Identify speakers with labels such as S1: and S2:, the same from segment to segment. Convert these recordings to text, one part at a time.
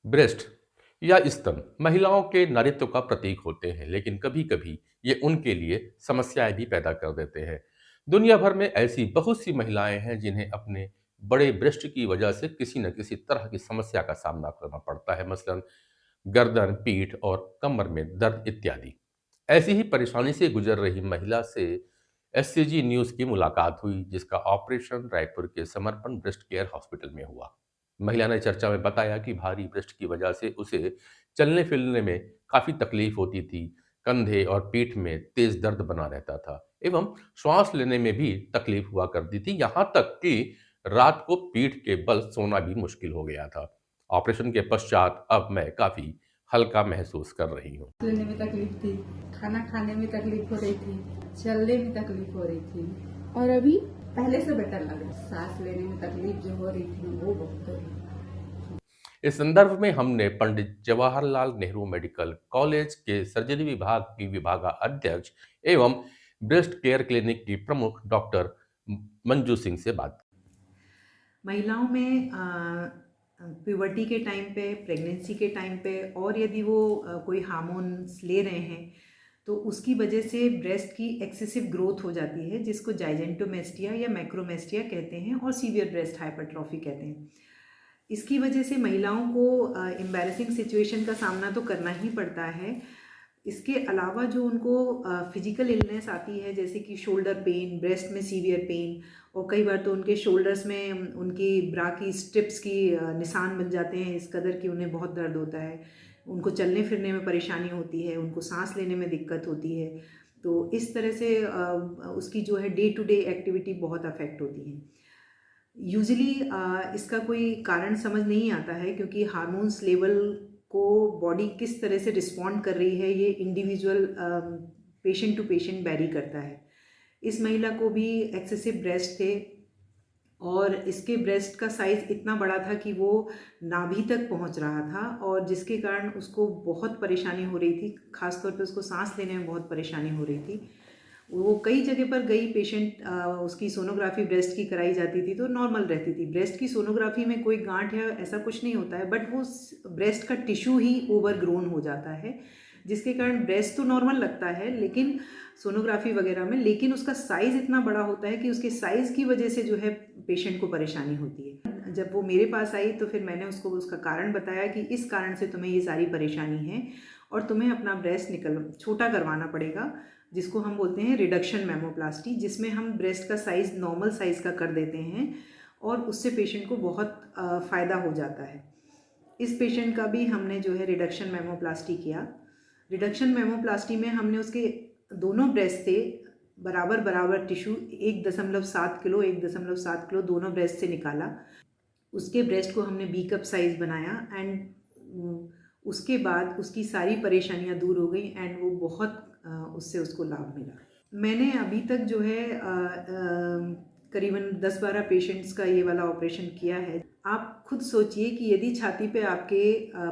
S1: Breast या स्तन महिलाओं के नारित्व का प्रतीक होते हैं, लेकिन कभी कभी ये उनके लिए समस्याएं भी पैदा कर देते हैं। दुनिया भर में ऐसी बहुत सी महिलाएं हैं जिन्हें अपने बड़े ब्रेस्ट की वजह से किसी न किसी तरह की समस्या का सामना करना पड़ता है, मसलन गर्दन, पीठ और कमर में दर्द इत्यादि। ऐसी ही परेशानी से गुजर रही महिला से एससीजी न्यूज की मुलाकात हुई, जिसका ऑपरेशन रायपुर के समर्पण ब्रेस्ट केयर हॉस्पिटल में हुआ। महिला ने चर्चा में बताया कि भारी ब्रेस्ट की वजह से उसे चलने फिरने में काफी तकलीफ होती थी। कंधे और पीठ में तेज दर्द बना रहता था एवं श्वास लेने में भी तकलीफ हुआ करती थी, यहाँ तक कि रात को पीठ के बल सोना भी मुश्किल हो गया था। ऑपरेशन के पश्चात अब मैं काफी हल्का महसूस कर रही हूँ।
S2: लेने में तकलीफ थी, खाना खाने में तकलीफ हो रही थी, चलने में तकलीफ हो रही थी।
S3: और अभी
S2: पहले से बेटर लग रहा है। सांस लेने में तकलीफ जो हो रही थी वो बहुत हो रही थी।
S1: इस संदर्भ में हमने पंडित जवाहरलाल नेहरू मेडिकल कॉलेज के सर्जरी विभाग की विभागाध्यक्ष एवं ब्रेस्ट केयर क्लिनिक की प्रमुख डॉक्टर मंजू सिंह से बात की।
S4: महिलाओं में प्यूबर्टी के टाइम पे, प्रेगनेंसी के टाइम पे और यदि वो कोई हार्मोन्स ले रहे हैं तो उसकी वजह से ब्रेस्ट की एक्सेसिव ग्रोथ हो जाती है, जिसको जाइजेंटोमेस्टिया या मैक्रोमेस्टिया कहते हैं और सीवियर ब्रेस्ट हाइपरट्रॉफी कहते हैं। इसकी वजह से महिलाओं को एम्बैरेसिंग सिचुएशन का सामना तो करना ही पड़ता है। इसके अलावा जो उनको फिजिकल इलनेस आती है, जैसे कि शोल्डर पेन, ब्रेस्ट में सीवियर पेन, और कई बार तो उनके शोल्डर्स में उनकी ब्रा की स्ट्रिप्स की निशान बन जाते हैं, इस कदर कि उन्हें बहुत दर्द होता है। उनको चलने फिरने में परेशानी होती है, उनको सांस लेने में दिक्कत होती है। तो इस तरह से उसकी जो है डे टू डे एक्टिविटी बहुत अफेक्ट होती है। यूजुअली इसका कोई कारण समझ नहीं आता है, क्योंकि हार्मोन्स लेवल को बॉडी किस तरह से रिस्पॉन्ड कर रही है ये individual patient to patient vary करता है। इस महिला को भी एक्सेसिव ब्रेस्ट थे और इसके ब्रेस्ट का साइज़ इतना बड़ा था कि वो नाभि तक पहुंच रहा था, और जिसके कारण उसको बहुत परेशानी हो रही थी, ख़ासतौर पे उसको सांस लेने में बहुत परेशानी हो रही थी। वो कई जगह पर गई, पेशेंट उसकी सोनोग्राफी ब्रेस्ट की कराई जाती थी तो नॉर्मल रहती थी। ब्रेस्ट की सोनोग्राफी में कोई गांठ या ऐसा कुछ नहीं होता है, बट वो ब्रेस्ट का टिश्यू ही ओवर ग्रोन हो जाता है, जिसके कारण ब्रेस्ट तो नॉर्मल लगता है लेकिन सोनोग्राफी वगैरह में, लेकिन उसका साइज़ इतना बड़ा होता है कि उसके साइज़ की वजह से जो है पेशेंट को परेशानी होती है। जब वो मेरे पास आई तो फिर मैंने उसको उसका कारण बताया कि इस कारण से तुम्हें ये सारी परेशानी है और तुम्हें अपना ब्रेस्ट छोटा करवाना पड़ेगा, जिसको हम बोलते हैं रिडक्शन मैमोप्लास्टी, जिसमें हम ब्रेस्ट का साइज़ नॉर्मल साइज़ का कर देते हैं और उससे पेशेंट को बहुत फ़ायदा हो जाता है। इस पेशेंट का भी हमने जो है रिडक्शन मैमोप्लास्टी किया। रिडक्शन मैमोप्लास्टी में हमने उसके दोनों ब्रेस्ट से बराबर बराबर टिश्यू 1.7 किलो 1.7 किलो दोनों ब्रेस्ट से निकाला। उसके ब्रेस्ट को हमने बी कप साइज़ बनाया एंड उसके बाद उसकी सारी परेशानियां दूर हो गई एंड वो बहुत उससे उसको लाभ मिला। मैंने अभी तक जो है करीबन 10-12 पेशेंट्स का ये वाला ऑपरेशन किया है। आप खुद सोचिए कि यदि छाती पे आपके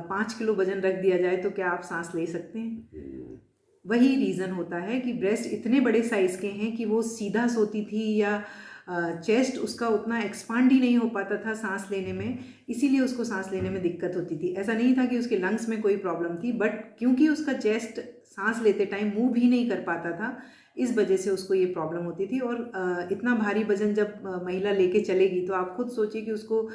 S4: 5 किलो वजन रख दिया जाए तो क्या आप सांस ले सकते हैं? वही रीज़न होता है कि ब्रेस्ट इतने बड़े साइज़ के हैं कि वो सीधा सोती थी या चेस्ट उसका उतना एक्सपांड ही नहीं हो पाता था सांस लेने में, इसीलिए उसको सांस लेने में दिक्कत होती थी। ऐसा नहीं था कि उसके लंग्स में कोई प्रॉब्लम थी, बट क्योंकि उसका चेस्ट सांस लेते टाइम मूव भी नहीं कर पाता था, इस वजह से उसको ये प्रॉब्लम होती थी। और इतना भारी वजन जब महिला लेके चलेगी तो आप खुद सोचिए कि उसको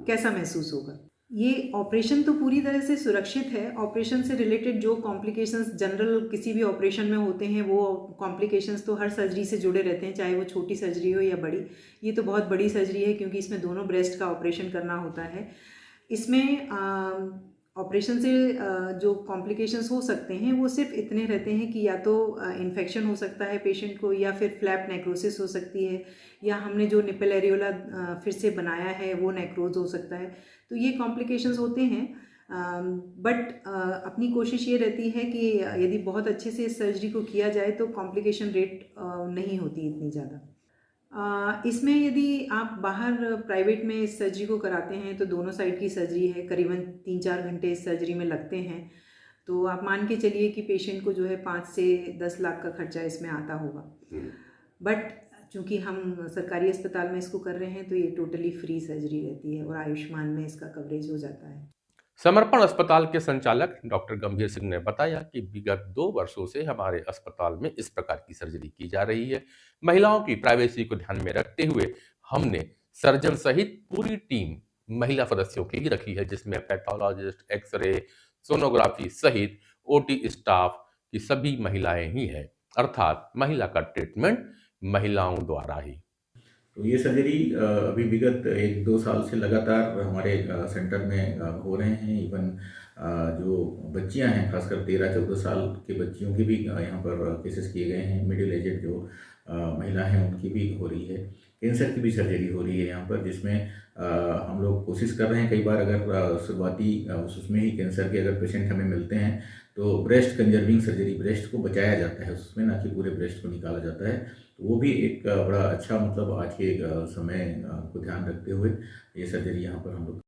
S4: कैसा महसूस होगा। ये ऑपरेशन तो पूरी तरह से सुरक्षित है। ऑपरेशन से रिलेटेड जो कॉम्प्लिकेशंस जनरल किसी भी ऑपरेशन में होते हैं, वो कॉम्प्लिकेशंस तो हर सर्जरी से जुड़े रहते हैं, चाहे वो छोटी सर्जरी हो या बड़ी। ये तो बहुत बड़ी सर्जरी है क्योंकि इसमें दोनों ब्रेस्ट का ऑपरेशन करना होता है। इसमें ऑपरेशन से जो कॉम्प्लिकेशंस हो सकते हैं वो सिर्फ इतने रहते हैं कि या तो इन्फेक्शन हो सकता है पेशेंट को, या फिर फ्लैप नेक्रोसिस हो सकती है, या हमने जो निपल एरियोला फिर से बनाया है वो नेक्रोज हो सकता है। तो ये कॉम्प्लिकेशंस होते हैं, बट अपनी कोशिश ये रहती है कि यदि बहुत अच्छे से इस सर्जरी को किया जाए तो कॉम्प्लिकेशन रेट नहीं होती इतनी ज़्यादा। इसमें यदि आप बाहर प्राइवेट में इस सर्जरी को कराते हैं तो दोनों साइड की सर्जरी है, करीबन 3-4 घंटे इस सर्जरी में लगते हैं। तो आप मान के चलिए कि पेशेंट को जो है 5 से 10 लाख का खर्चा इसमें आता होगा। बट चूँकि हम सरकारी अस्पताल में इसको कर रहे हैं तो ये टोटली फ्री सर्जरी रहती है और आयुष्मान में इसका कवरेज हो जाता है।
S1: समर्पण अस्पताल के संचालक डॉक्टर गंभीर सिंह ने बताया कि विगत 2 वर्षों से हमारे अस्पताल में इस प्रकार की सर्जरी की जा रही है। महिलाओं की प्राइवेसी को ध्यान में रखते हुए हमने सर्जन सहित पूरी टीम महिला सदस्यों की ही रखी है, जिसमें पैथोलॉजिस्ट, एक्सरे, सोनोग्राफी सहित ओटी स्टाफ की सभी महिलाएं ही हैं। अर्थात महिला का ट्रीटमेंट महिलाओं द्वारा ही।
S3: तो ये सर्जरी अभी विगत 1-2 साल से लगातार हमारे सेंटर में हो रहे हैं। इवन जो बच्चियां हैं, खासकर 13-14 साल के बच्चियों की भी यहाँ पर केसेस किए गए हैं। मिडिल एजेड जो महिला हैं उनकी भी हो रही है। कैंसर की भी सर्जरी हो रही है यहाँ पर, जिसमें हम लोग कोशिश कर रहे हैं। कई बार अगर शुरुआती उसमें ही कैंसर के अगर पेशेंट हमें मिलते हैं तो ब्रेस्ट कंजर्विंग सर्जरी, ब्रेस्ट को बचाया जाता है उसमें, ना कि पूरे ब्रेस्ट को निकाला जाता है। तो वो भी एक बड़ा अच्छा, मतलब आज के समय को ध्यान रखते हुए ये सर्जरी यहाँ पर हम लोग